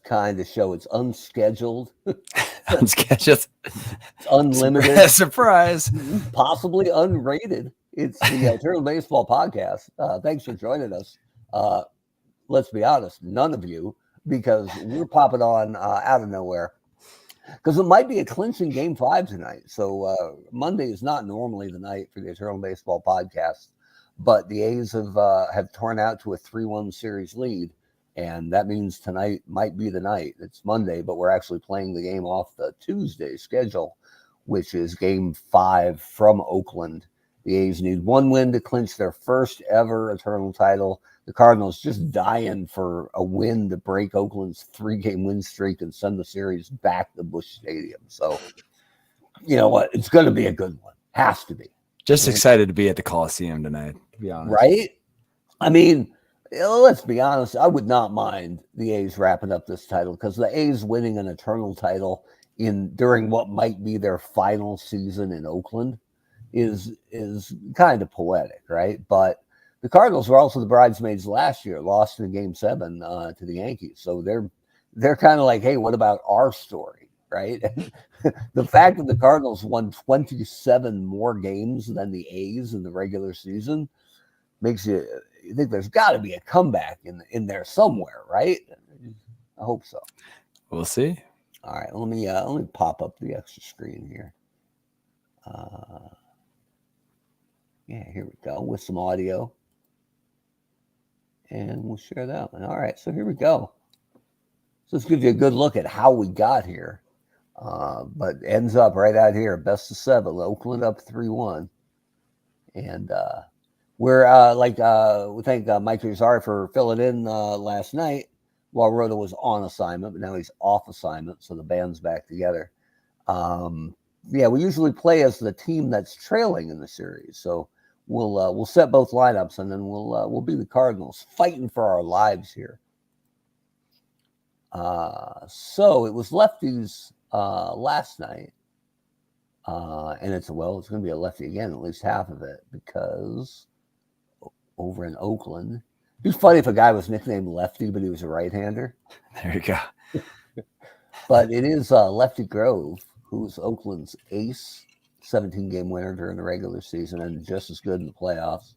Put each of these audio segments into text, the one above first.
kind of show. It's unscheduled. Unscheduled. It's unlimited. Surprise. Possibly unrated. It's the Eternal Baseball Podcast. Thanks for joining us. Let's be honest, none of you, because we're popping on out of nowhere. Because it might be a clinching Game 5 tonight. So Monday is not normally the night for the Eternal Baseball Podcast, but the A's have torn out to a 3-1 series lead, and that means tonight might be the night. It's Monday, but we're actually playing the game off the Tuesday schedule, which is Game 5 from Oakland. The A's need one win to clinch their first ever Eternal title. The Cardinals just dying for a win to break Oakland's 3-game win streak and send the series back to Busch Stadium. So, you know what? It's going to be a good one. Has to be. Just excited to be at the Coliseum tonight, to be honest. Right? I mean, let's be honest. I would not mind the A's wrapping up this title, because the A's winning an Eternal title during what might be their final season in Oakland is kind of poetic, right? But the Cardinals were also the bridesmaids last year, lost in Game 7 to the Yankees. So they're kind of like, hey, what about our story, right? The fact that the Cardinals won 27 more games than the A's in the regular season makes you think there's got to be a comeback in there somewhere, right? I hope so. We'll see. All right, let me pop up the extra screen here. Yeah, here we go with some audio. And we'll share that one. All right, so here we go. So let's give you a good look at how we got here. But ends up right out here, best of 7, Oakland up 3-1. And we're we thank Mike Rizari for filling in last night while Rhoda was on assignment, but now he's off assignment, so the band's back together. Yeah, we usually play as the team that's trailing in the series. So we'll set both lineups, and then we'll be the Cardinals fighting for our lives here. So it was lefties last night, and it's going to be a lefty again, at least half of it, because over in Oakland, it'd be funny if a guy was nicknamed Lefty, but he was a right-hander. There you go. But it is Lefty Grove, who's Oakland's ace, 17-game winner during the regular season and just as good in the playoffs.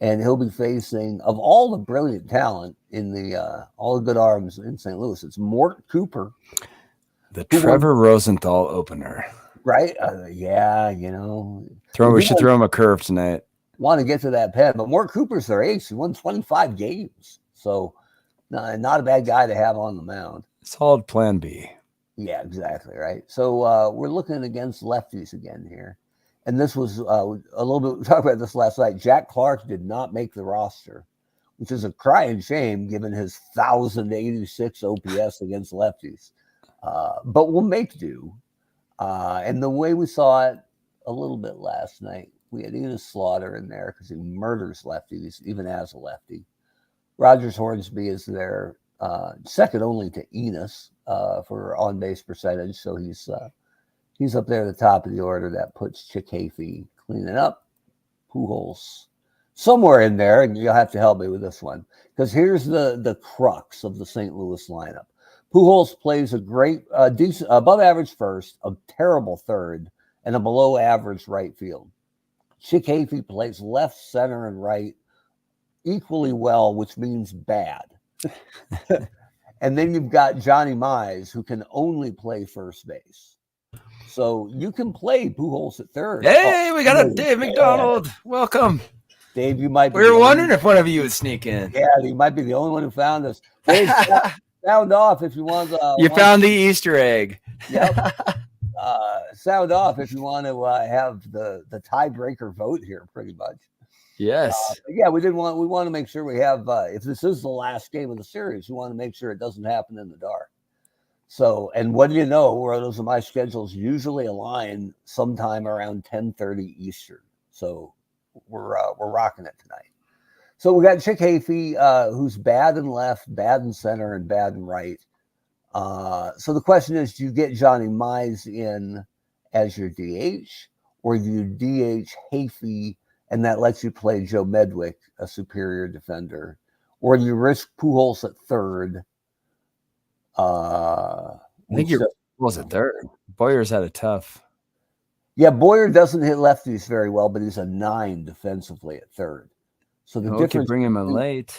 And he'll be facing, of all the brilliant talent in all the good arms in St. Louis, it's Mort Cooper. The Trevor Rosenthal opener. Right? Yeah, you know. We should throw him a curve tonight. Want to get to that pen, but Mort Cooper's their ace. He won 25 games. So not a bad guy to have on the mound. Solid plan B. Yeah, exactly, right? So we're looking against lefties again here. And this was a little bit, we talked about this last night. Jack Clark did not make the roster, which is a crying shame given his 1,086 OPS against lefties. But we'll make do. And the way we saw it a little bit last night, we had Enos Slaughter in there because he murders lefties, even as a lefty. Rogers Hornsby is there, second only to Enos for on-base percentage. So he's up there at the top of the order. That puts Chick Hafey cleaning up. Pujols somewhere in there, and you'll have to help me with this one, because here's the crux of the St. Louis lineup. Pujols plays a great, decent, above average first, a terrible third, and a below average right field. Chick Hafey plays left, center, and right equally well, which means bad. And then you've got Johnny Mize, who can only play first base. So you can play Pujols at third. Hey, we got a Dave McDonald. Welcome. Dave, you might be. We were wondering if one of you would sneak in. Yeah, you might be the only one who found us. Dave, sound off if you want to. You found the Easter egg. Yep. Sound off if you want to have the tiebreaker vote here, pretty much. Yes. Yeah, we want to make sure we have, if this is the last game of the series, we want to make sure it doesn't happen in the dark. So, and what do you know, where those of my schedules usually align sometime around 10:30 Eastern. So we're rocking it tonight. So we got Chick Hafey, who's bad in left, bad in center, and bad in right. So the question is, do you get Johnny Mize in as your DH, or do you DH Hafey, and that lets you play Joe Medwick, a superior defender? Or do you risk Pujols at third, I think you're was it third. Boyer's had a tough. Yeah, Boyer doesn't hit lefties very well, but he's a 9 defensively at third. So the difference bring him in late.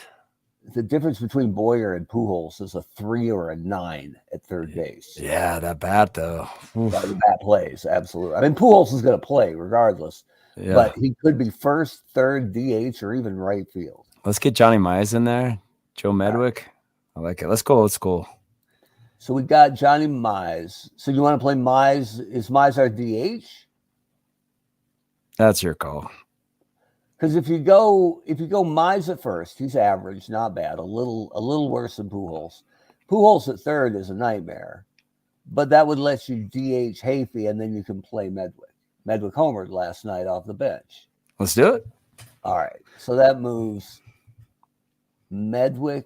The difference between Boyer and Pujols is a 3 or a 9 at third base. Yeah, that bat though. The bat plays, absolutely. I mean, Pujols is going to play regardless, but he could be first, third, DH, or even right field. Let's get Johnny Mize in there. Joe Medwick. I like it. Let's go old school. So we got Johnny Mize. So you want to play Mize? Is Mize our DH? That's your call. Because if you go Mize at first, he's average, not bad. A little worse than Pujols. Pujols at third is a nightmare, but that would let you DH Hafey, and then you can play Medwick. Medwick homered last night off the bench. Let's do it. All right, so that moves Medwick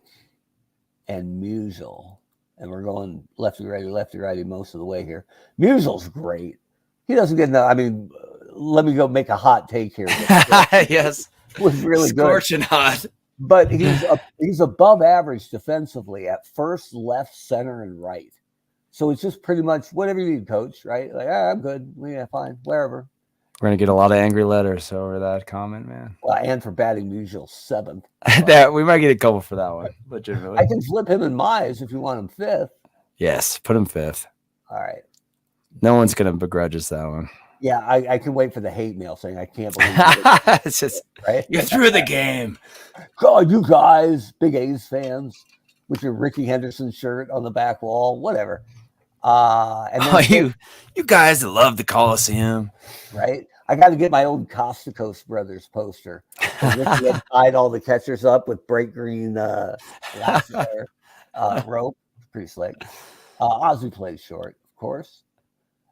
and Musial, and we're going lefty righty most of the way here. Musial's great. He doesn't get enough. I mean, let me go make a hot take here. Yes, was really scorching hot. But he's above average defensively at first, left, center, and right. So it's just pretty much whatever you need, coach. Right? Like, I'm good. Yeah, fine, wherever. We're gonna get a lot of angry letters over that comment, man. Well, and for batting Musial 7th. That we might get a couple for that one. Legitimately, I can flip him in Mize if you want him 5th. Yes, put him 5th. All right. No one's gonna begrudge us that one. Yeah, I can wait for the hate mail saying I can't believe it. It's just right? You threw the game. God, you guys, big A's fans, with your Ricky Henderson shirt on the back wall, whatever. And then you guys that love the Coliseum, right? I got to get my old Costicos Brothers poster. Ricky had tied all the catchers up with bright green rope. Pretty slick. Ozzie plays short, of course.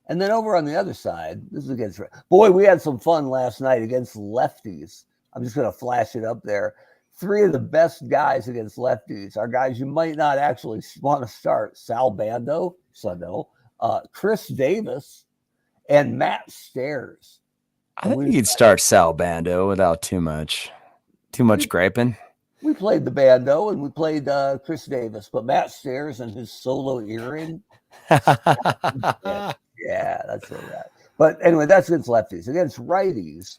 And then over on the other side, this is against. Boy, we had some fun last night against lefties. I'm just going to flash it up there. 3 of the best guys against lefties are guys you might not actually want to start. Sal Bando, Chris Davis, and Matt Stairs. I think you'd start Sal Bando without too much griping. We played the Bando and we played Chris Davis, but Matt Stairs and his solo earring. Yeah, that's what that. But anyway, that's against lefties. Against righties,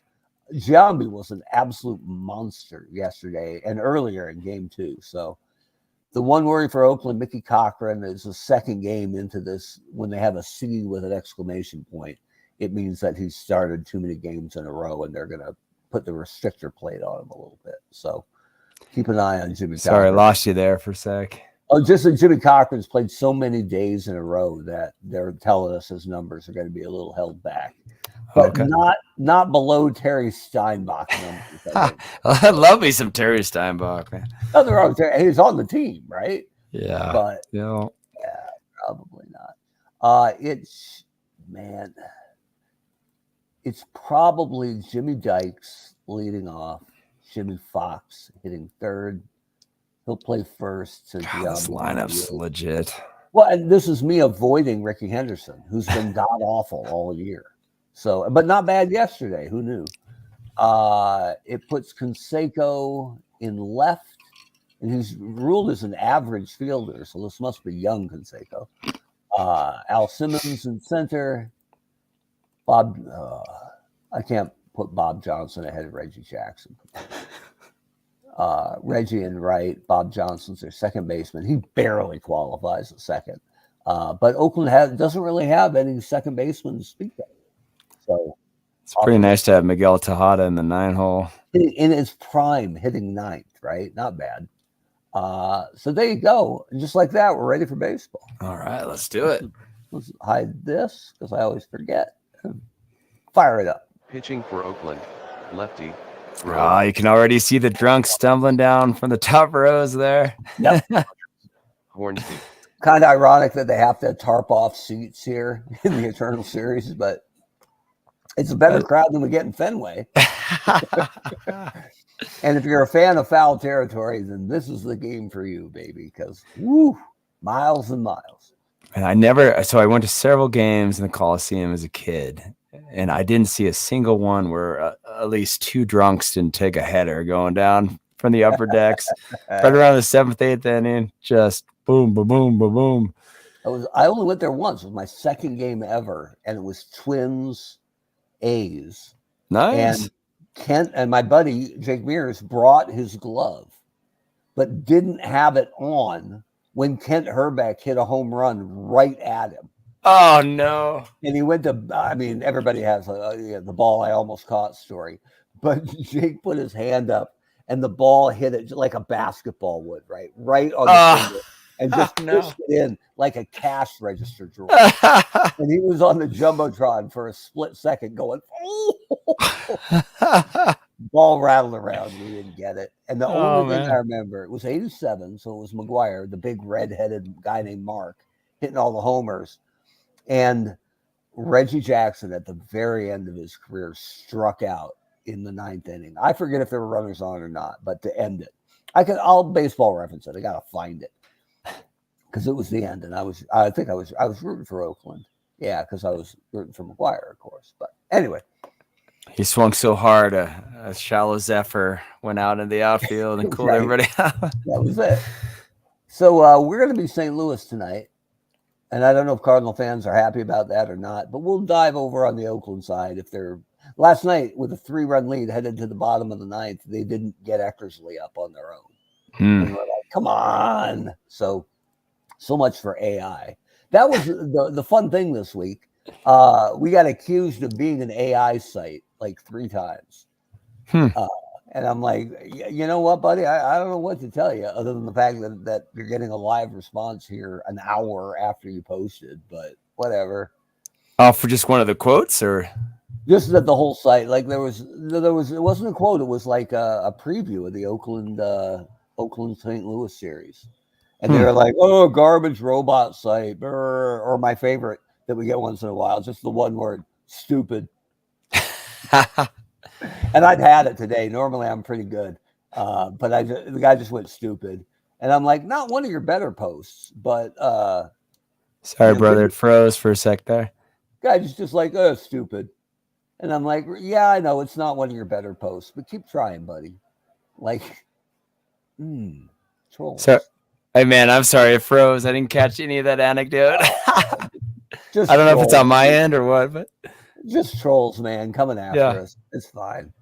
Giambi was an absolute monster yesterday and earlier in game 2. So the one worry for Oakland, Mickey Cochran, is the second game into this. When they have a C with an exclamation point, it means that he's started too many games in a row and they're going to put the restrictor plate on him a little bit. So keep an eye on Jimmy Cochran. Sorry, I lost you there for a sec. Oh, just that Jimmy Cochran's played so many days in a row that they're telling us his numbers are going to be a little held back, but not below Terry Steinbach numbers. I'd love me some Terry Steinbach, man. Nothing wrong with Terry. He's on the team, right? Yeah, but yeah, probably not. It's probably Jimmy Dykes leading off, Jimmy Fox hitting third. He'll play first. This lineup's legit. Well, and this is me avoiding Ricky Henderson, who's been god awful all year. So, but not bad yesterday. Who knew? It puts Canseco in left, and he's ruled as an average fielder. So this must be young Canseco. Al Simmons in center. Bob, I can't put Bob Johnson ahead of Reggie Jackson. Reggie in right, Bob Johnson's their second baseman. He barely qualifies at second. But Oakland doesn't really have any second baseman to speak of. So it's pretty nice to have Miguel Tejada in the 9-hole. In his prime, hitting 9th, right? Not bad. So there you go. And just like that, we're ready for baseball. All right, let's do it. Let's hide this because I always forget. Fire it up. Pitching for Oakland, Lefty Grove. Oh, you can already see the drunk stumbling down from the top rows there. Yep. Hornsby. Kind of ironic that they have to tarp off seats here in the Eternal Series, but it's a better crowd than we get in Fenway. And if you're a fan of foul territory, then this is the game for you, baby, because miles and miles. And I went to several games in the Coliseum as a kid, and I didn't see a single one where at least 2 drunks didn't take a header going down from the upper decks right around the 7th, 8th inning. Just Boom, ba boom, ba boom. I only went there once. It was my second game ever, and it was Twins A's. Nice. And Kent and my buddy Jake Mears brought his glove, but didn't have it on when Kent Herbeck hit a home run right at him. Oh no! And he went to. I mean, everybody has the ball I almost caught story, but Jake put his hand up, and the ball hit it like a basketball would, right on the finger, and just pushed it in like a cash register drawer. And he was on the jumbotron for a split second, going, "Oh!" Ball rattled around. We didn't get it. And the only thing I remember, it was '87, so it was McGuire, the big red-headed guy named Mark, hitting all the homers. And Reggie Jackson, at the very end of his career, struck out in the 9th inning. I forget if there were runners on or not, but to end it, I'll baseball reference it. I gotta find it because it was the end, and I think I was rooting for Oakland. Yeah, because I was rooting for McGuire, of course. But anyway, he swung so hard, a shallow zephyr went out in the outfield and cooled everybody out. That was it. So we're going to be St. Louis tonight. And I don't know if Cardinal fans are happy about that or not, but we'll dive over on the Oakland side. If they're last night with a 3-run lead headed to the bottom of the 9th, they didn't get Eckersley up on their own. And we're like, come on. So much for AI. That was the fun thing this week. We got accused of being an AI site like 3 times. And I'm like, you know what, buddy? I don't know what to tell you other than the fact that you're getting a live response here an hour after you posted, but whatever. Oh, for just one of the quotes, or just that the whole site, like there was it wasn't a quote. It was like a preview of the Oakland St. Louis series. And they were like, oh, garbage robot site, or my favorite that we get once in a while, just the one word, stupid. And I'd had it today. Normally I'm pretty good. But the guy just went stupid. And I'm like, not one of your better posts, but sorry, brother, it froze for a sec there. Guy just like, oh, stupid. And I'm like, yeah, I know it's not one of your better posts, but keep trying, buddy. Like, trolls. So, hey man, I'm sorry, it froze. I didn't catch any of that anecdote. I don't know if it's on my end or what, but just trolls, man, coming after us. It's fine.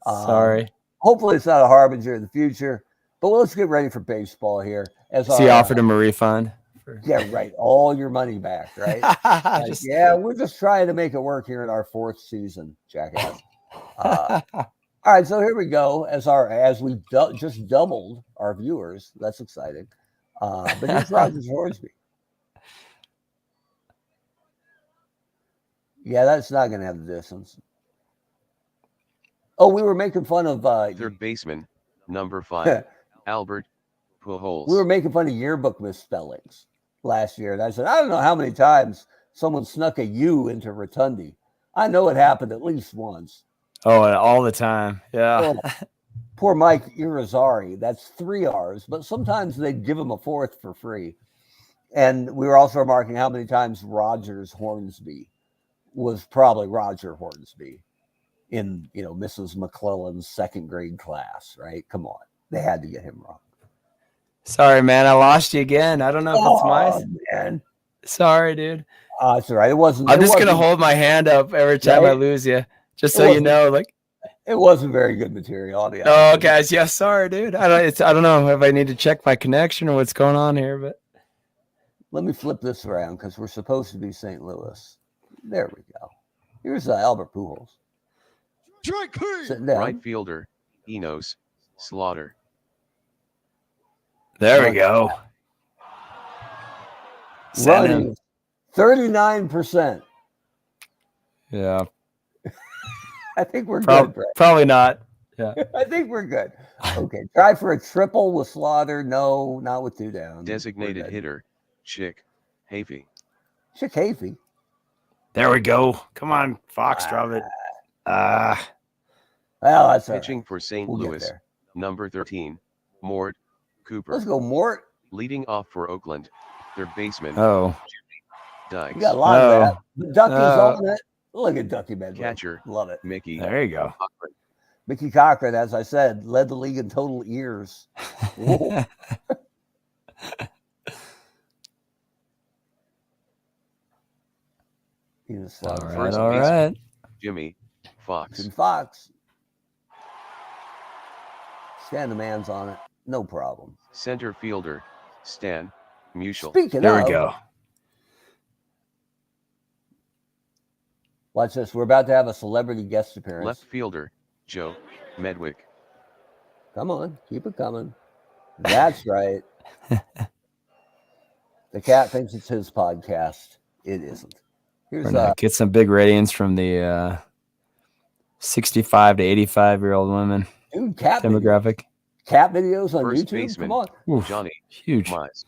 Sorry. Hopefully it's not a harbinger in the future, but let's get ready for baseball here. He offered him a refund. Yeah, right. All your money back, right? We're just trying to make it work here in our 4th season, jackass. All right, so here we go. As we just doubled our viewers, that's exciting. But here's Rogers Hornsby. Yeah, that's not going to have the distance. Oh, we were making fun of third baseman, number 5, Albert Pujols. We were making fun of yearbook misspellings last year, and I said, I don't know how many times someone snuck a U into Rotundi. I know it happened at least once. Oh, all the time. Yeah. Oh, poor Mike Irizarry. That's 3 R's, but sometimes they'd give him a 4th for free. And we were also remarking how many times Rogers Hornsby was probably Roger Hornsby in, Mrs. McClellan's 2nd grade class, right? Come on. They had to get him wrong. Sorry, man. I lost you again. I don't know if it's my man. Sorry, dude. It's all right. It wasn't. I'm just going to hold my hand up every time I lose you, just so you know. Like, it wasn't very good material. Oh, guys. Yeah, sorry, dude. I don't know if I need to check my connection or what's going on here, but let me flip this around because we're supposed to be St. Louis. There we go. Here's Albert Pujols. Sitting down. Right fielder, Enos Slaughter. There we go. Running 39%. Yeah. I think we're good, Brent. Probably not. Yeah. I think we're good. Okay. Try for a triple with Slaughter. No, not with 2 down. Designated hitter, Chick Hafey. Chick Hafey. There we go. Come on, Fox, drop it. Well, that's pitching for St. Louis, number 13, Mort Cooper. Let's go, Mort. Leading off for Oakland, third baseman. Oh. Dykes. You got a lot of that. The Ducky's on it. Look at Ducky Medley. Catcher. Love it. Mickey. There you go. Cochran. Mickey Cochran, as I said, led the league in total ears. All right. Jimmy Fox. Jimmy Fox. Stan the man's on it. No problem. Center fielder, Stan Musial. Speaking There of, we go. Watch this. We're about to have a celebrity guest appearance. Left fielder, Joe Medwick. Come on. Keep it coming. That's right. The cat thinks it's his podcast. It isn't. Here's Get some big ratings from the 65 to 85-year-old women dude, cat demographic. Cat videos on First YouTube. baseman, Come on. Oof, Johnny huge. Mize.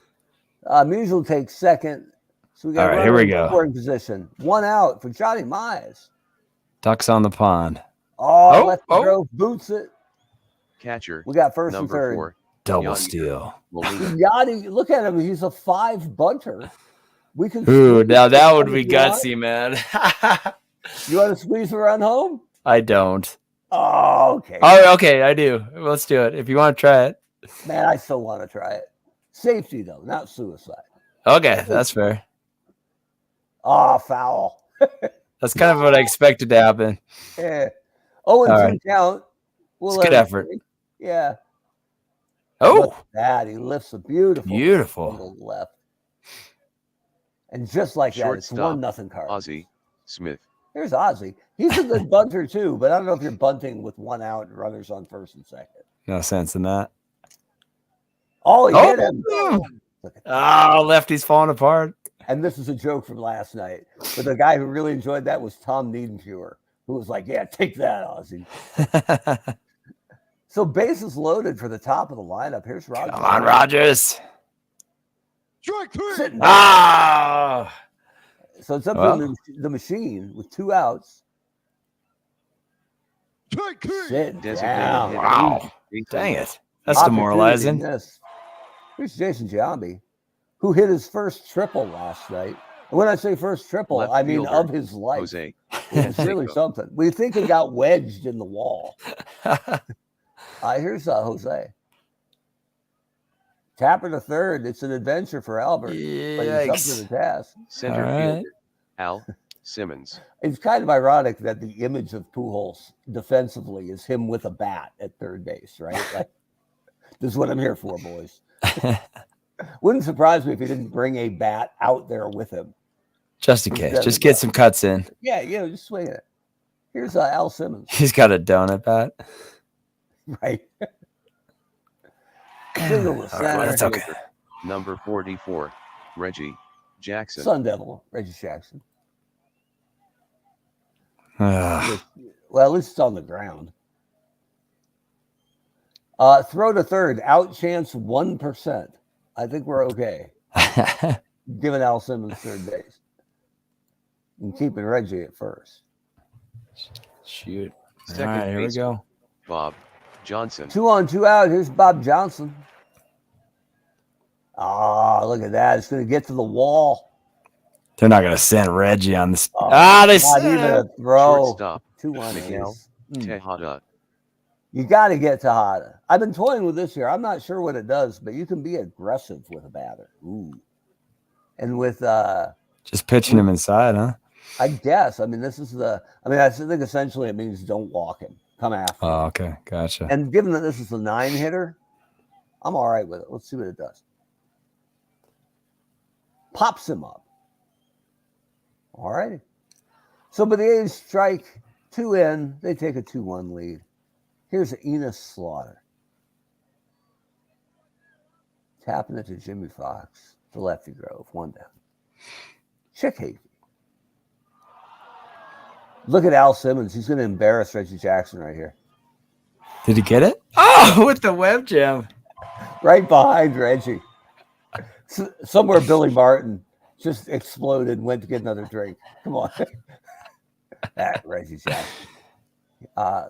Musial takes second. So we got All right, here we go. scoring position. 1 out for Johnny Mize. Ducks on the pond. Oh, Lefty Grove boots it. Catcher, We got first number and third. 4. Double Yadier steal. Molina. Yachty, look at him. He's a 5 bunter. We can. Ooh, now that would if be you want. gutsy, man. You want to squeeze the run home? I don't. Oh, okay. Oh, okay, I do. Let's do it. If you want to try it. Man, I still want to try it. Safety, though, not suicide. Okay, that's fair. Oh, foul. That's kind of what I expected to happen. Yeah. 0-2 right. count. It's good effort. Yeah. Oh, Look at that. He lifts a beautiful beautiful. left. And just like that, it's Shortstop, 1-0 card. Ozzie Smith. Here's Ozzie. He's a good bunter, too, but I don't know if you're bunting with 1 out and runners on first and second. No sense in that. Oh, he hit him. Oh, Lefty's falling apart. And this is a joke from last night. But the guy who really enjoyed that was Tom Niedenfuer, who was like, yeah, take that, Ozzie. So bases loaded for the top of the lineup. Here's Rogers. Come on, Rogers. Strike 3. Ah. So it's up to the machine with 2 outs. Strike 3. Sit Designated down. hitter. Wow. Dang it. That's demoralizing. Yes. Here's Jason Giambi, who hit his first triple last night. And when I say first triple, Left I mean fielder, of his life. Jose. It's really something. We think he got wedged in the wall. Here's Jose. Tapper to third. It's an adventure for Albert. But he's up to the task. Center All right. fielder, Al Simmons. It's kind of ironic that the image of Pujols defensively is him with a bat at third base, right? Like, this is what I'm here for, boys. Wouldn't surprise me if he didn't bring a bat out there with him. Just in case. Just get some cuts in. Yeah, just swing it. Here's Al Simmons. He's got a donut bat. Right. Single to center. Right, that's okay. Number 44, Reggie Jackson. Sun Devil, Reggie Jackson. Ah. Well, at least it's on the ground. Throw to third. Out chance 1%. I think we're okay. Giving Al Simmons third base. And keeping Reggie at first. Shoot. Second All right, here we baseman, go. Bob Johnson. 2 on, 2 out. Here's Bob Johnson. Look at that. It's going to get to the wall. They're not going to send Reggie on this. They Not even said. a throw. Shortstop, 2 on Miguel Tejada. You got to get Tejada. I've been toying with this here. I'm not sure what it does, but you can be aggressive with a batter. Ooh. And with Just pitching him inside, huh? I guess. I mean, this is I think essentially it means don't walk him. Come after him. Oh, okay. Gotcha. And given that this is a 9-hitter, I'm all right with it. Let's see what it does. Pops him up. All righty. So, but the A's strike 2 in. They take a 2-1 lead. Here's Enos Slaughter. Tapping it to Jimmy Fox. To Lefty Grove. 1 down. Chick Havey. Look at Al Simmons. He's going to embarrass Reggie Jackson right here. Did he get it? Oh, with the web jam. Right behind Reggie. Somewhere Billy Martin just exploded and went to get another drink. Come on. Reggie Jackson.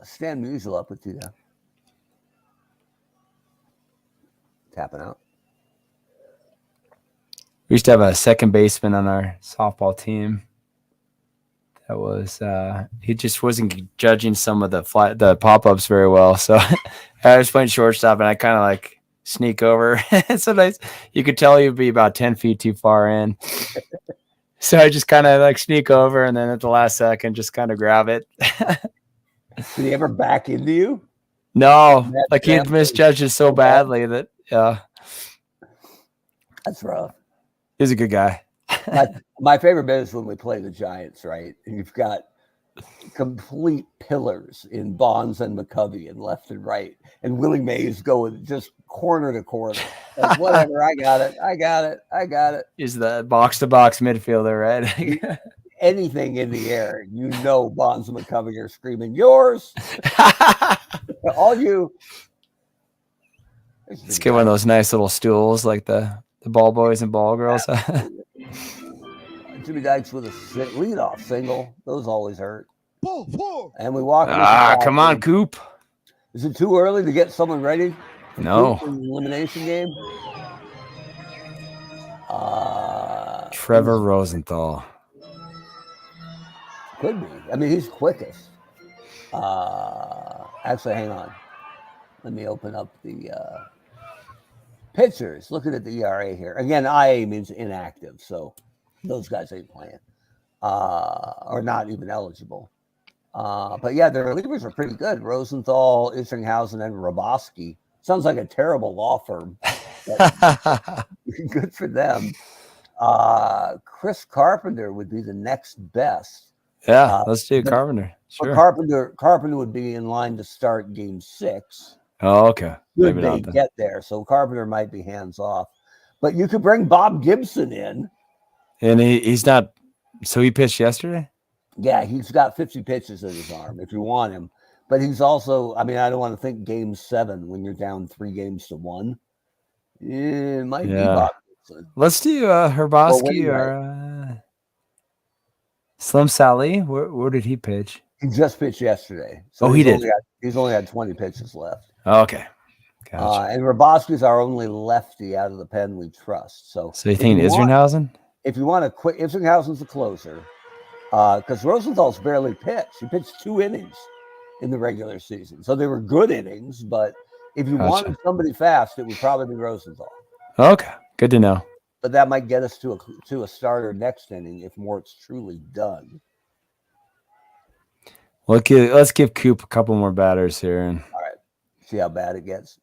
Stan Musial up with 2 down. Tapping out. We used to have a second baseman on our softball team. That was he just wasn't judging some of the pop-ups very well. So I was playing shortstop and I kind of like sneak over. Sometimes you could tell he'd be about 10 feet too far in. So I just kind of like sneak over and then at the last second just kind of grab it. Did he ever back into you? No, like he'd misjudged it so badly that That's rough. he's a good guy. My favorite bit is when we play the Giants, right? And you've got complete pillars in Bonds and McCovey and left and right, and Willie Mays going just corner to corner. Like, whatever, I got it. He's the box-to-box midfielder, right? Anything in the air, Bonds and McCovey are screaming, yours, all you. Let's get one of those nice little stools like the ball boys and ball girls. Jimmy Dykes with a leadoff single. Those always hurt. Ball four. And we walk. Come on, Coop. Is it too early to get someone ready? No. In the elimination game. Trevor Rosenthal. Could be. I mean, he's quickest. Actually, hang on. Let me open up the pitchers. Looking at the ERA here. Again, IA means inactive, so those guys ain't playing. Or not even eligible. But yeah, their relievers are pretty good. Rosenthal, Isringhausen, and Roboski. Sounds like a terrible law firm. Good for them. Chris Carpenter would be the next best. Yeah, let's do Carpenter. Sure. Carpenter would be in line to start game 6. Oh, okay. Maybe they get there. So Carpenter might be hands off. But you could bring Bob Gibson in. And he's not. So he pitched yesterday? Yeah, he's got 50 pitches in his arm if you want him. But he's also, I mean, I don't want to think game 7 when you're down 3-1. It might be Bob Gibson. Let's do Herboski or Slim Sally. Where did he pitch? He just pitched yesterday. So he did. He's only had 20 pitches left. Okay. Gotcha. And Roboski's our only lefty out of the pen we trust. So you think Isringhausen? If you want to quit, Isringhausen's the closer. Because Rosenthal's barely pitched. He pitched 2 innings in the regular season. So they were good innings, but if you wanted somebody fast, it would probably be Rosenthal. Okay. Good to know. But that might get us to a starter next inning if Mort's truly done. Let's give Coop a couple more batters here. And all right. See how bad it gets.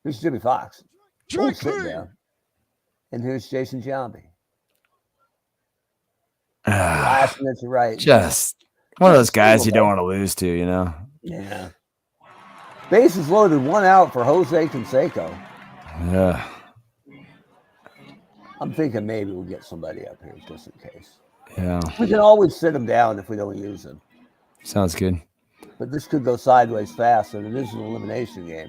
Here's Jimmy Fox. Sit down. And here's Jason Giambi. Last minute to right. Just one of those guys you don't want to lose to, you know? Yeah. Bases loaded, 1 out for Jose Canseco. Yeah. I'm thinking maybe we'll get somebody up here just in case. Yeah. We can always sit him down if we don't use him. Sounds good. But this could go sideways fast, and it is an elimination game.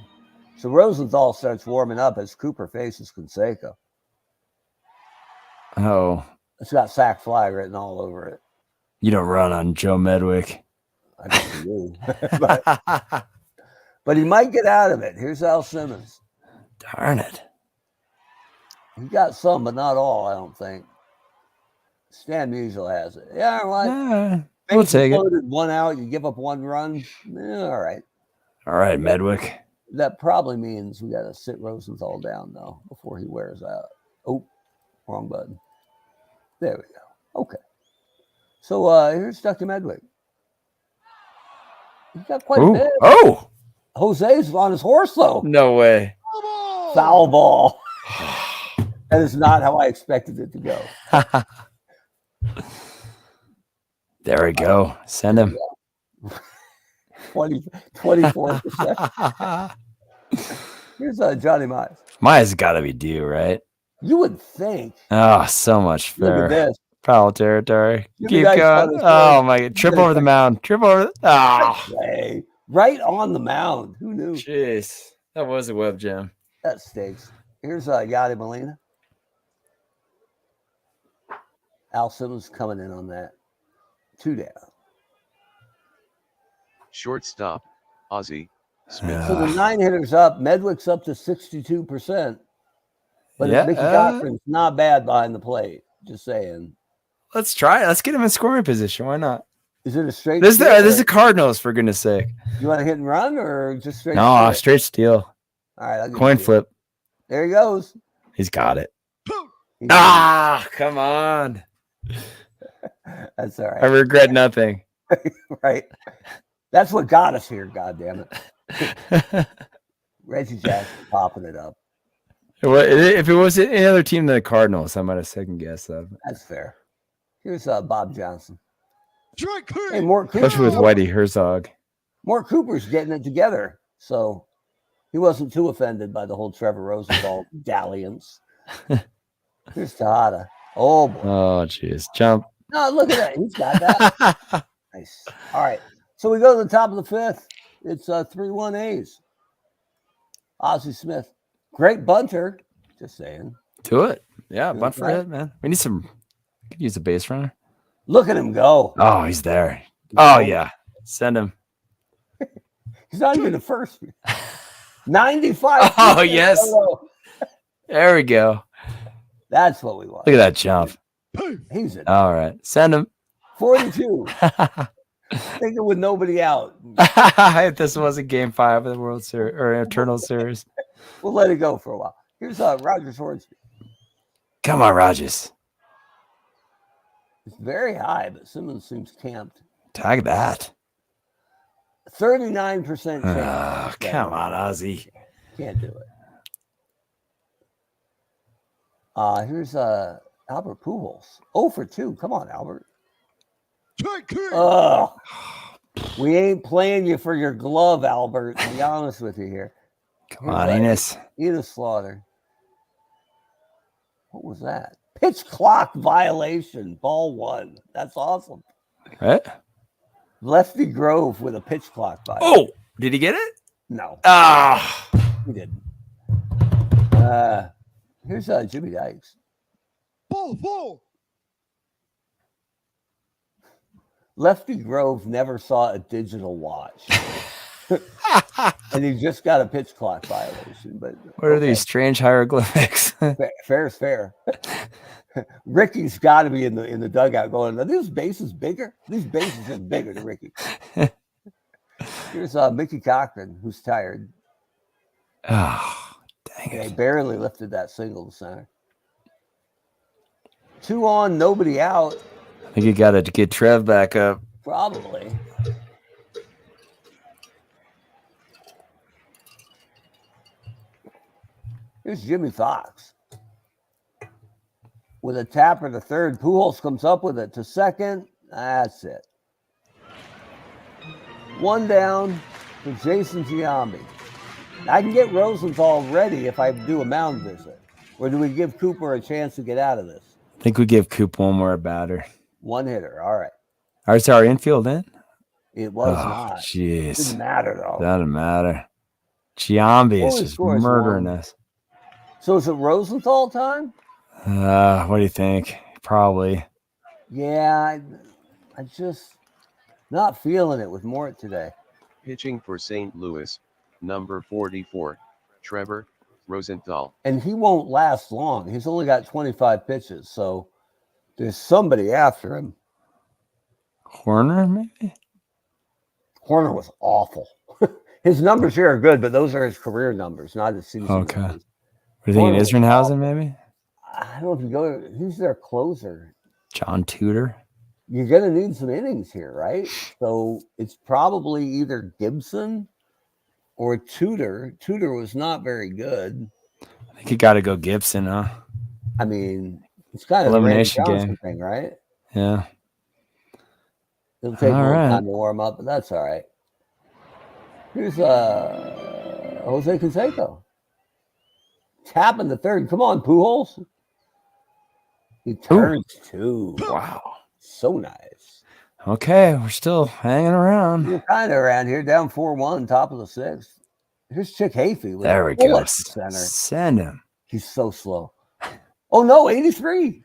So Rosenthal starts warming up as Cooper faces Canseco. Oh. It's got sack fly written all over it. You don't run on Joe Medwick. I guess he do. but he might get out of it. Here's Al Simmons. Darn it. He got some, but not all, I don't think. Stan Musial has it. Yeah, what? We'll take it. 1 out, you give up 1 run. All right. All right, Medwick. That probably means we got to sit Rosenthal down, though, before he wears out. Oh, wrong button. There we go. Okay. So here's Dr. Medwick. He got quite a bit. Oh! Jose's on his horse, though. No way. Foul ball. That is not how I expected it to go. There we go. Send him. 24%. Here's Johnny Mize. Mize got to be due, right? You would think. Oh, so much Look fair. at this. Foul territory. Keep going. Oh, my God. Trip over the mound. Trip over. Oh. Right on the mound. Who knew? Jeez. That was a web jam. That stinks. Here's Yadi Molina. Al Simmons coming in on that. 2 down. Shortstop, Ozzie Smith. So the 9 hitters up. Medwick's up to 62%. But Mickey Cochran's not bad behind the plate. Just saying. Let's try it. Let's get him in scoring position. Why not? Is it a straight This is the Cardinals, for goodness sake. You want to hit and run or just straight No, straight steal. All right. Coin flip. There he goes. He's got it. Come on. That's all I right. regret nothing. Right. That's what got us here, God damn it. Reggie Jackson popping it up. If it was any other team than the Cardinals, I might have second guessed that. That's fair. Here's Bob Johnson. Strike three. Hey, Mort Cooper. Especially with Whitey Herzog. Mort Cooper's getting it together. So he wasn't too offended by the whole Trevor Rosenthal dalliance. Here's Tejada. Oh, boy. Oh, jeez. Jump. No, look at that. He's got that. Nice. All right. So we go to the top of the fifth. It's 3-1 A's. Ozzie Smith. Great bunter. Just saying. Do it. Yeah, Do bunt it, for right? it, man. We need some. Could use a base runner. Look at him go. Oh, he's there. Oh, yeah. Send him. He's not even the first. 95. Oh, yes. There we go. That's what we want. Look at that jump. He's it. All right. Send him. 42. Thinking with nobody out. If this wasn't game 5 of the World Series or Eternal Series. We'll let it go for a while. Here's Rogers Hornsby. Come on, Rogers. It's very high, but Simmons seems camped. Tag that. 39% chance. Oh, come on, Ozzy. Can't do it. Here's Albert Pujols. 0 for 2. Come on, Albert. Strike three. Oh, we ain't playing you for your glove, Albert. To be honest with you here. Come on, Enos. Edith Slaughter. What was that? Pitch clock violation. Ball 1. That's awesome. Right? Lefty Grove with a pitch clock violation. Oh, did he get it? No, Ah. he didn't. Here's Jimmy Dykes. Ball four. Lefty Grove never saw a digital watch. And he just got a pitch clock violation. But What are these strange hieroglyphics? Fair is fair. Ricky's got to be in the dugout going, are these bases bigger? These bases are bigger than Ricky. Here's Mickey Cochran, who's tired. Oh, dang They it. barely lifted that single to center. 2 on, nobody out. I think you got to get Trev back up. Probably. Here's Jimmy Fox. With a tapper to third. Pujols comes up with it to second. That's it. 1 down for Jason Giambi. I can get Rosenthal ready if I do a mound visit. Or do we give Cooper a chance to get out of this? I think we give Coop one more batter. 1 hitter. All right. All right, so our infield in? It was Oh, not. jeez. Didn't matter, though. Doesn't matter. Giambi is Only just scores murdering 1. us. So is it Rosenthal time? What do you think? Probably. Yeah, I just not feeling it with Mort today. Pitching for St. Louis, number 44, Trevor Rosenthal. And he won't last long. He's only got 25 pitches, so there's somebody after him. Horner, maybe? Horner was awful. His numbers here are good, but those are his career numbers, not his season Okay. numbers. What do you Horner think? was Isringhausen, maybe? I don't know if you go. Who's their closer? John Tudor? You're going to need some innings here, right? So it's probably either Gibson or Tudor. Tudor was not very good. I think you got to go Gibson, huh? I mean, it's kind of Elimination a Randy Johnson game. thing, right? Yeah. It'll take a All little right. time to warm up, but that's all right. Here's Jose Canseco. Tapping the third. Come on, Pujols. He turns 2. Wow. So nice. Okay, we're still hanging around. We're kind of around here, down 4-1, top of the 6th. Here's Chick Hafey. With There a we go. bullet to center. Send him. He's so slow. Oh, no, 83.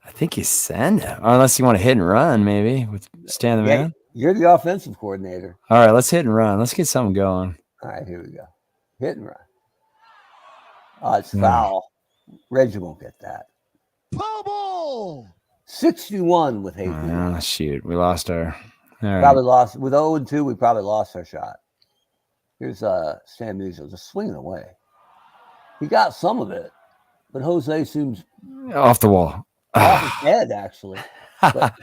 I think you send him. Unless you want to hit and run, maybe, with Stan the Man. You're the offensive coordinator. All right, let's hit and run. Let's get something going. All right, here we go. Hit and run. It's foul. Reggie won't get that. Foul ball. 61 with Hafey. Oh, shoot. We lost our. All right. Probably lost. With 0-2, we probably lost our shot. Here's Sam Musial just swinging away. He got some of it. But Jose seems Off the wall. off his head, actually. But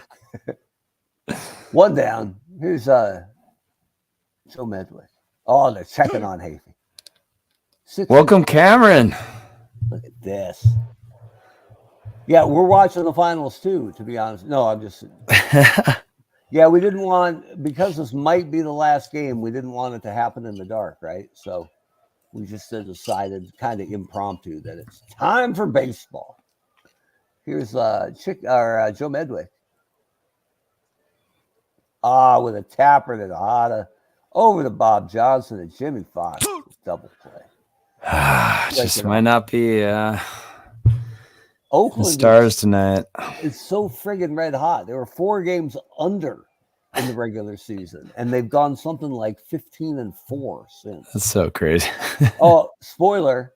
one down. Here's Joe Medwick. Oh, they're checking on Hafey. Welcome, Cameron. Look at this. Yeah, we're watching the finals too, to be honest. No, I'm just. Yeah, we didn't want, because this might be the last game, we didn't want it to happen in the dark, right? So we just decided, kind of impromptu, that it's time for baseball. Here's Joe Medwick. With a tapper to Hada, over to Bob Johnson and Jimmy Fox. Double play. Just might not be Oakland stars tonight. It's so friggin' red hot. There were 4 games under in the regular season, and they've gone something like 15-4 since. That's so crazy. Oh, spoiler.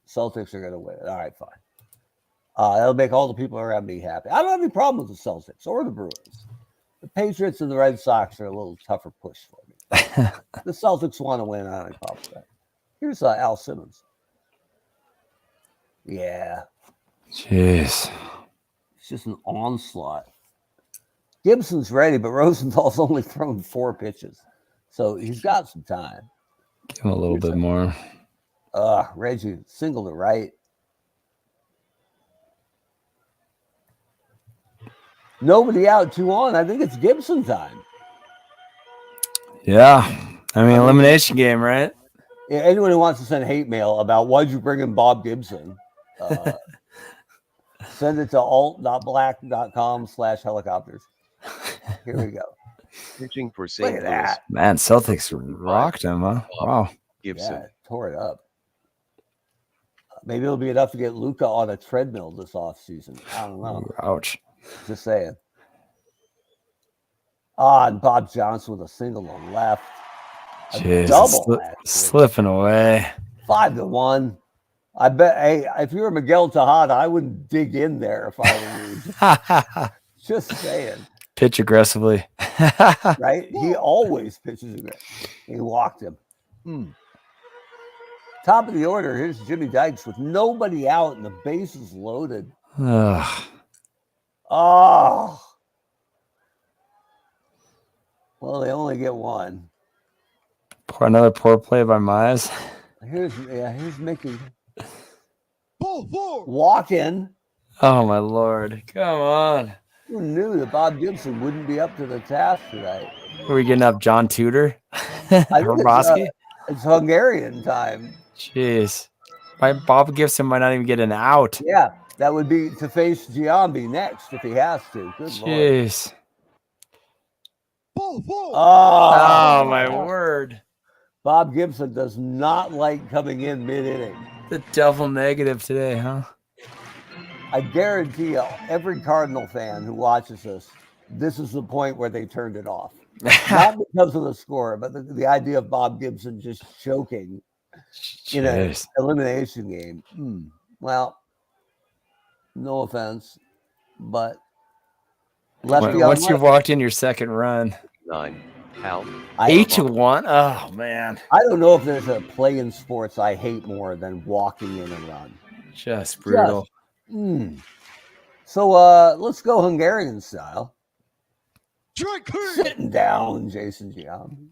Celtics are going to win it. All right, fine. That'll make all the people around me happy. I don't have any problem with the Celtics or the Bruins. The Patriots and the Red Sox are a little tougher push for me. The Celtics want to win. I don't have any problem with that. Here's Al Simmons. Yeah. Jeez. It's just an onslaught. Gibson's ready, but Rosenthal's only thrown 4 pitches. So he's got some time. Give him a little bit more. Reggie, single to right. Nobody out, 2 on. I think it's Gibson time. Yeah. I mean, elimination game, right? Yeah, anyone who wants to send hate mail about why'd you bring in Bob Gibson, send it to alt.black.com/helicopters. Here we go. Pitching for Look St. at Louis. that. Man, Celtics rocked him, huh? Wow. Gibson. Yeah, tore it up. Maybe it'll be enough to get Luca on a treadmill this offseason. I don't know. Ouch. Just saying. And Bob Johnson with a single on left. A Jeez, double, slipping away. 5-1. I bet. Hey, if you were Miguel Tejada, I wouldn't dig in there if I were you. Just saying. Pitch aggressively. Right? He always pitches aggressive. He walked him. Top of the order. Here's Jimmy Dykes with nobody out and the bases loaded. Ugh. Oh. Well, they only get 1. Another poor play by Mize. Here's Mickey. Ball 4. Walking. Oh, my Lord. Come on. Who knew that Bob Gibson wouldn't be up to the task tonight? Are we getting up John Tudor? I think Hrabosky? it's Hungarian time. Jeez. Bob Gibson might not even get an out. Yeah, that would be to face Giambi next if he has to. Good Lord. Jeez. Ball 4. Oh, my word. Bob Gibson does not like coming in mid-inning. The double negative today, huh? I guarantee you, every Cardinal fan who watches this is the point where they turned it off. Not because of the score, but the idea of Bob Gibson just choking in an elimination game. Well, no offense, but Lefty once you've walked in your second run. 9. Al. 8-1. Oh, man. I don't know if there's a play in sports I hate more than walking in and run. Just brutal. So let's go Hungarian style. Sitting down, Jason Giambi.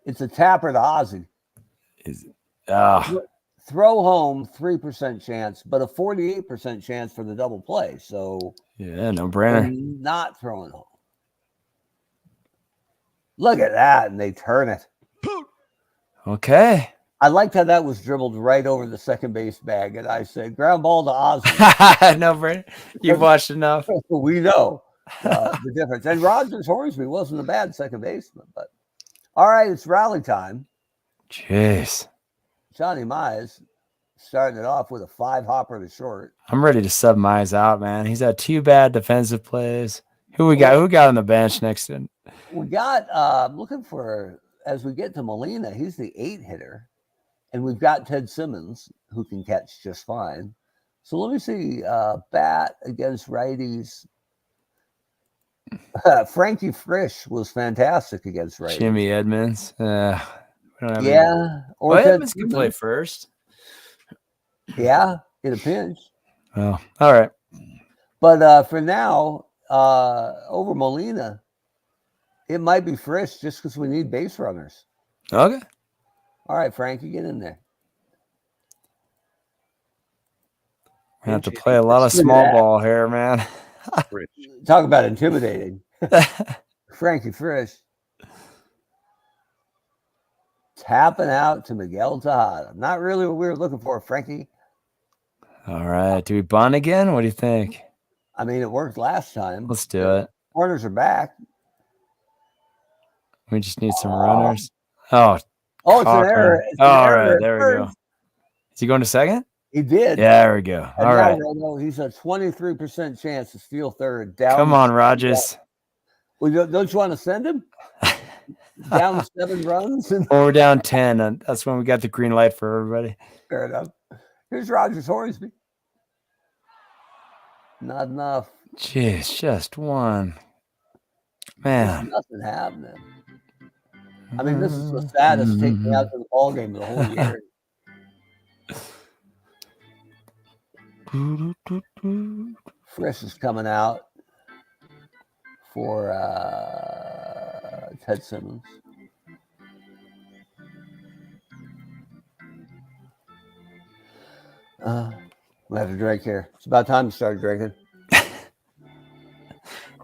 It's a tapper to Ozzy. Throw home, 3% chance, but a 48% chance for the double play. So yeah, no brainer. Not throwing home. Look at that, and they turn it. Okay. I liked how that was dribbled right over the second base bag, and I said, ground ball to Ozzy. No brainer. You've watched enough. We know the difference. And Rogers Hornsby wasn't a bad second baseman, but all right, it's rally time. Jeez. Johnny Mize starting it off with a 5-hopper to short. I'm ready to sub Mize out, man. He's had 2 bad defensive plays. Who we got? Who got on the bench next to him? We got looking for, as we get to Molina, he's the 8 hitter. And we've got Ted Simmons, who can catch just fine. So let me see. Bat against righties. Frankie Frisch was fantastic against righties. Jimmy Edmonds. Or Edmonds can play first. Yeah, in a pinch. Oh, all right. But for now, over Molina, it might be Frisch just because we need base runners. Okay. All right, Frankie, get in there. We have to play a lot of small ball here, man. Talk about intimidating. Frankie Frisch. Tapping out to Miguel Tejada. Not really what we were looking for, Frankie. All right. Do we bunt again? What do you think? I mean, it worked last time. Let's do it. Corners are back. We just need some runners. Oh, it's an error. It's an all error right. There we go. Is he going to second? He did. Yeah, there we go. And all right. Romo, he's a 23% chance to steal third. Down. Come on, Rogers. Well, don't you want to send him? Down 7 runs? Well, we're down 10. And that's when we got the green light for everybody. Fair enough. Here's Rogers Hornsby. Not enough. Jeez, just one. Man. There's nothing happening. I mean, this is the saddest taking out to the ball game of the whole year. Frisch is coming out for Ted Simmons. We have to drink here. It's about time to start drinking.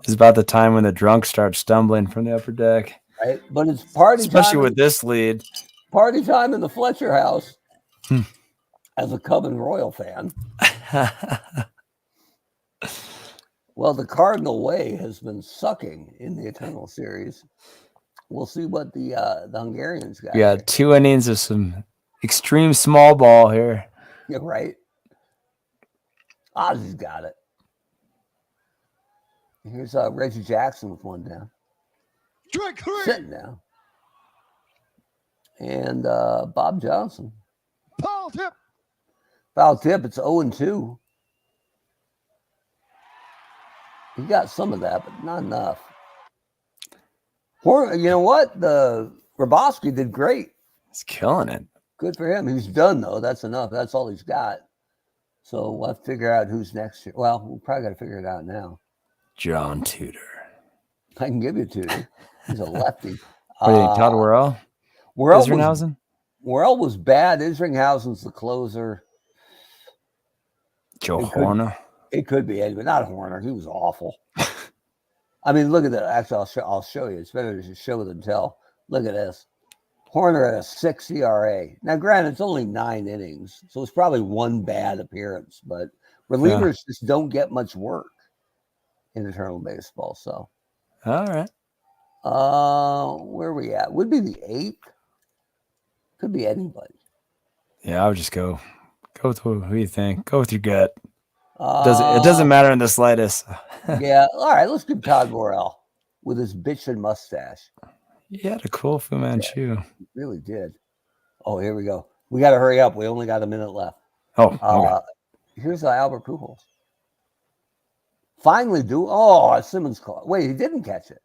It's about the time when the drunks start stumbling from the upper deck. Right, but it's party time. Especially with this lead. Party time in the Fletcher house. As a Cub and Royal fan. Well, the Cardinal way has been sucking in the Eternal Series. We'll see what the Hungarians got. Yeah, 2 innings of some extreme small ball here. Yeah, right. Ozzy's got it. Here's Reggie Jackson with 1 down. Strike 3. Sitting down. And Bob Johnson. Foul tip. Foul tip. It's 0-2. He got some of that, but not enough. You know what? The Grabowski did great. He's killing it. Good for him. He's done, though. That's enough. That's all he's got. So we'll have to figure out who's next year. Well, we'll probably got to figure it out now. John Tudor. I can give you Tudor. He's a lefty. What do you think, Todd Worrell? Worrell was bad. Isringhausen's the closer. Joe Horner. It could be Eddie, but not Horner. He was awful. I mean, look at that. Actually, I'll show you. It's better to show than tell. Look at this. Horner at a 6 ERA. Now, granted, it's only 9 innings, so it's probably 1 bad appearance, but relievers just don't get much work in Eternal Baseball. So, all right. Where are we at? Would be the 8th. Could be anybody. Yeah, I would just go with who you think. Go with your gut. It doesn't matter in the slightest. Yeah. All right. Let's give Todd Worrell with his bitchin' mustache. He had a cool Fu Manchu. He really did. Oh, here we go. We got to hurry up. We only got a minute left. Oh, okay. Here's Albert Pujols. Finally Simmons caught. Wait, he didn't catch it.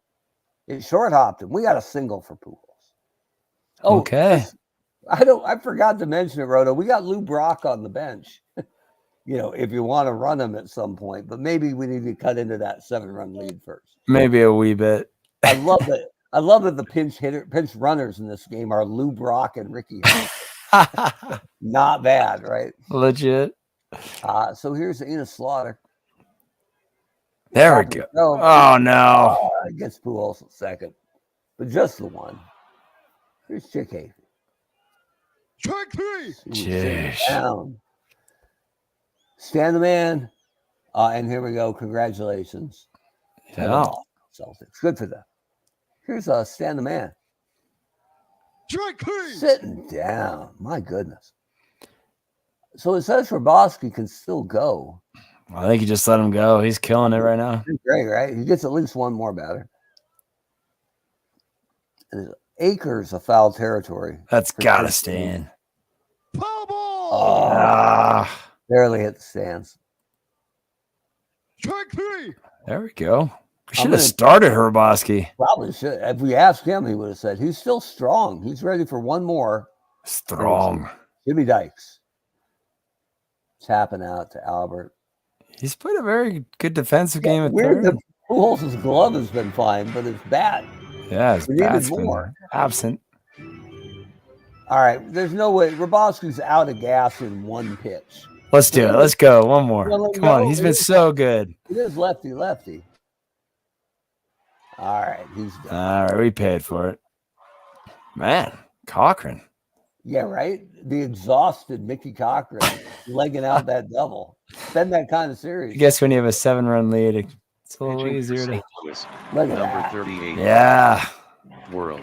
It short hopped him. We got a single for Pujols. Oh, okay. I forgot to mention it, Roto. We got Lou Brock on the bench. If you want to run him at some point, but maybe we need to cut into that 7-run lead first. Maybe a wee bit. I love that. I love that the pinch runners in this game are Lou Brock and Ricky Hunt. Not bad, right? Legit. So here's Enos Slaughter. There we go. Oh, no. It gets Pujols at second, but just the one. Here's Chick Hayes. Strike 3. Jeez. Stand the man. And here we go. Congratulations. Yeah. Celtics. Good for them. Here's Stan the man. Strike 3. Sitting down. My goodness. So it says Grabowski can still go. I think you just let him go. He's killing it right now. Great, right? He gets at least one more batter. And acres of foul territory. That's got to stand. Foul ball. Barely hit the stands. Strike 3. There we go. We should have started Grabowski. Probably should. If we asked him, he would have said he's still strong. He's ready for one more. Strong. Jimmy Dykes. Tapping out to Albert. He's played a very good defensive game at Weird third. that Pujols' glove has been fine, but his bat. Yeah, his We needed bat's more. been absent. All right, there's no way. Rabowski's out of gas in one pitch. Let's do it. Let's go. One more. Well, Come on. He's been so good. It is lefty. All right, he's done. All right, we paid for it. Man, Cochran. Yeah, right? The exhausted Mickey Cochran legging out that double. It's been that kind of series. I guess when you have a 7-run lead, it's a little Pitching for easier to. St. Louis, Look at number that. 38. Yeah. World.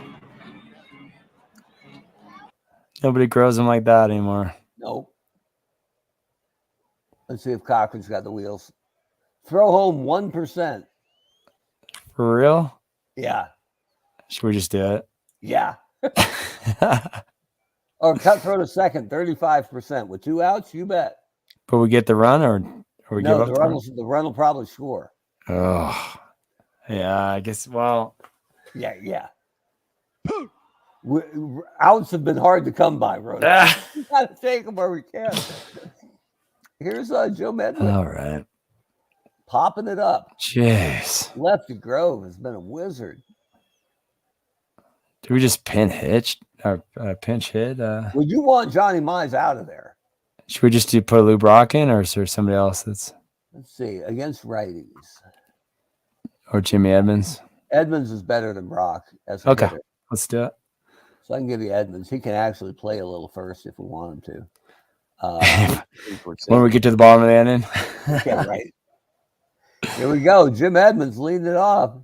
Nobody grows them like that anymore. Nope. Let's see if Cochran's got the wheels. Throw home 1%. For real? Yeah. Should we just do it? Yeah. Or cut throw to second, 35%. With 2 outs, you bet. But we get the run or we No, give the up? run will probably score. Oh. Yeah, I guess. Well. Yeah. Outs have been hard to come by, Rhoda. We got to take them where we can. Here's Joe Medley. All right. Popping it up. Jeez. Lefty Grove has been a wizard. Do we just pinch hit? Would you want Johnny Mize out of there? Should we just put Lou Brock in, or is there somebody else that's? Let's see. Against righties. Or Jimmy Edmonds? Edmonds is better than Brock. Okay. Let's do it. So I can give you Edmonds. He can actually play a little first if we want him to. When we get to the bottom of the inning. Yeah, right. Here we go. Jim Edmonds leading it off.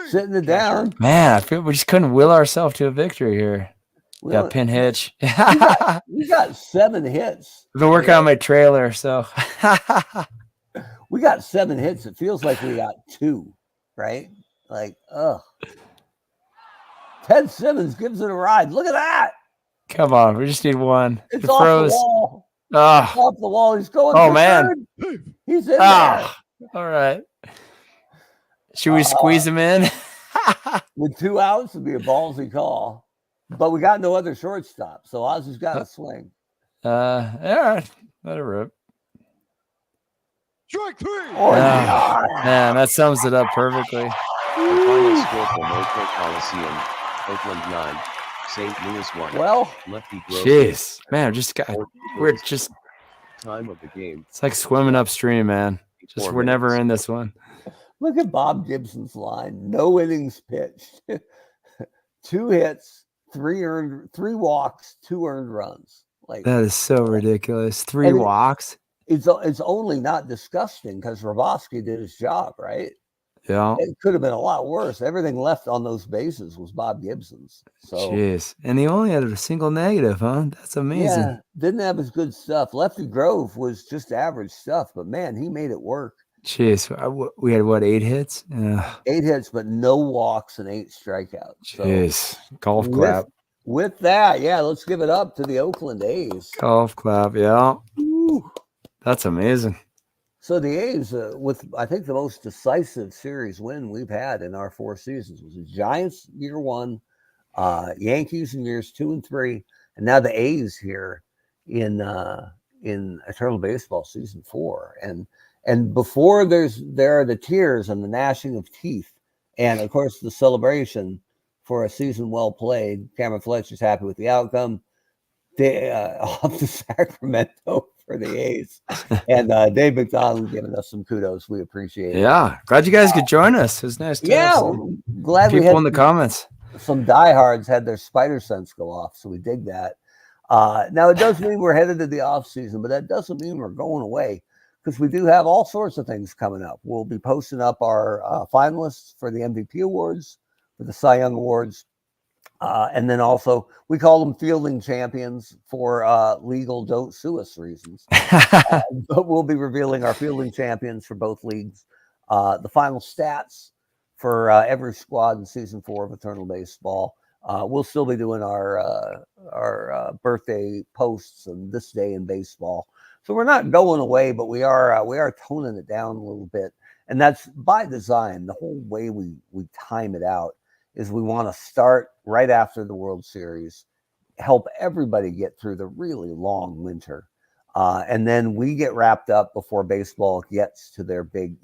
Sitting it down. Man, I feel we just couldn't will ourselves to a victory here. Got pin hitch. We got 7 hits. I've been working on my trailer, so we got 7 hits. It feels like we got 2, right? Like, Ted Simmons gives it a ride. Look at that. Come on, we just need one. It's It off froze. the wall. Oh. Off the wall. He's going. Oh man. Third. He's in there. All right. Should we squeeze him in? With 2 outs, it'd be a ballsy call. But we got no other shortstop, so Ozzy's got to swing. All right. Let it rip. Strike 3. Oh, God. Man, that sums it up perfectly. The final score for Moco Coliseum, Oakland 9, St. Louis 1. Well, Lefty Grove. Jeez. Man, we're just time of the game. it's like swimming upstream, man. Just we're never in this one. look at Bob Gibson's line. No innings pitched. 2 hits, 3 walks, 2 earned runs. Like That is so ridiculous. 3 walks. It's only not disgusting because Rabowski did his job, right? Yeah. It could have been a lot worse. Everything left on those bases was Bob Gibson's. So Jeez. And he only had a single negative, huh? That's amazing. yeah, didn't have his good stuff. Lefty Grove was just average stuff, but man, he made it work. Jeez. We had what, 8 hits? Yeah. 8 hits, but no walks and 8 strikeouts. So Jeez. Golf clap. with that, yeah, let's give it up to the Oakland A's. Golf clap. Yeah. Woo. That's amazing. So the A's, with I think the most decisive series win we've had in our 4 seasons, was the Giants year 1, Yankees in years 2 and 3, and now the A's here in Eternal Baseball season 4. And before there are the tears and the gnashing of teeth, and of course the celebration for a season well played. Cameron Fletcher's happy with the outcome. They off to Sacramento for the A's, and Dave McDonald giving us some kudos. We appreciate it. Yeah. Glad you guys could join us. It was nice to have some glad we people had in the comments. some diehards had their spider sense go off, so we dig that. Now it does mean we're headed to the off season, but that doesn't mean we're going away, because we do have all sorts of things coming up. We'll be posting up our finalists for the MVP awards, for the Cy Young awards. And then also, we call them fielding champions for legal don't sue us reasons. But we'll be revealing our fielding champions for both leagues. The final stats for every squad in season 4 of Eternal Baseball. We'll still be doing our birthday posts and this day in baseball. So we're not going away, but we are toning it down a little bit, and that's by design. The whole way we time it out is we want to start right after the World Series, help everybody get through the really long winter, And then we get wrapped up before baseball gets to their big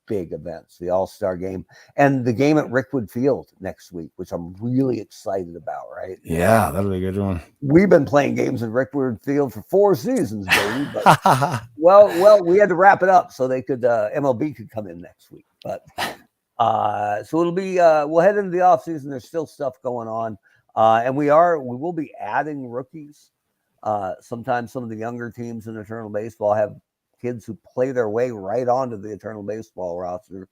events, the All-Star game and the game at Rickwood Field next week, which I'm really excited about, right? Yeah, that'll be a good one. We've been playing games at Rickwood Field for 4 seasons, baby. But well, we had to wrap it up so they could MLB could come in next week. But so it'll be we'll head into the off season. There's still stuff going on, and we will be adding rookies. Sometimes some of the younger teams in Eternal Baseball have kids who play their way right onto the Eternal Baseball roster,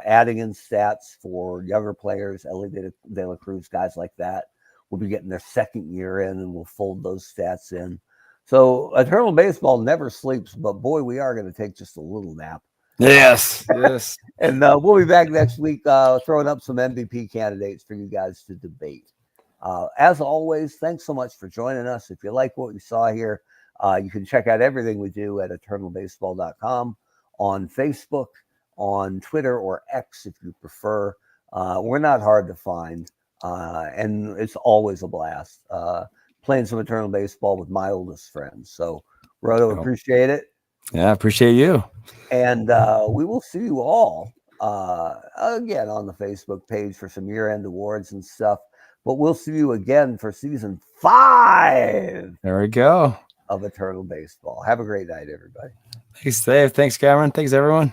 adding in stats for younger players, Ellie De La Cruz, guys like that. Will be getting their second year in, and we'll fold those stats in. So Eternal Baseball never sleeps, but boy, we are going to take just a little nap. Yes. And we'll be back next week throwing up some MVP candidates for you guys to debate. As always, thanks so much for joining us. If you like what you saw here, you can check out everything we do at eternalbaseball.com, on Facebook, on Twitter, or X if you prefer. We're not hard to find, and it's always a blast playing some Eternal Baseball with my oldest friends. So, Roto, appreciate it. Yeah, appreciate you. And we will see you all again on the Facebook page for some year-end awards and stuff. But we'll see you again for season 5. There we go. Of Eternal Baseball. Have a great night, everybody. Thanks, Dave. Thanks, Cameron. Thanks, everyone.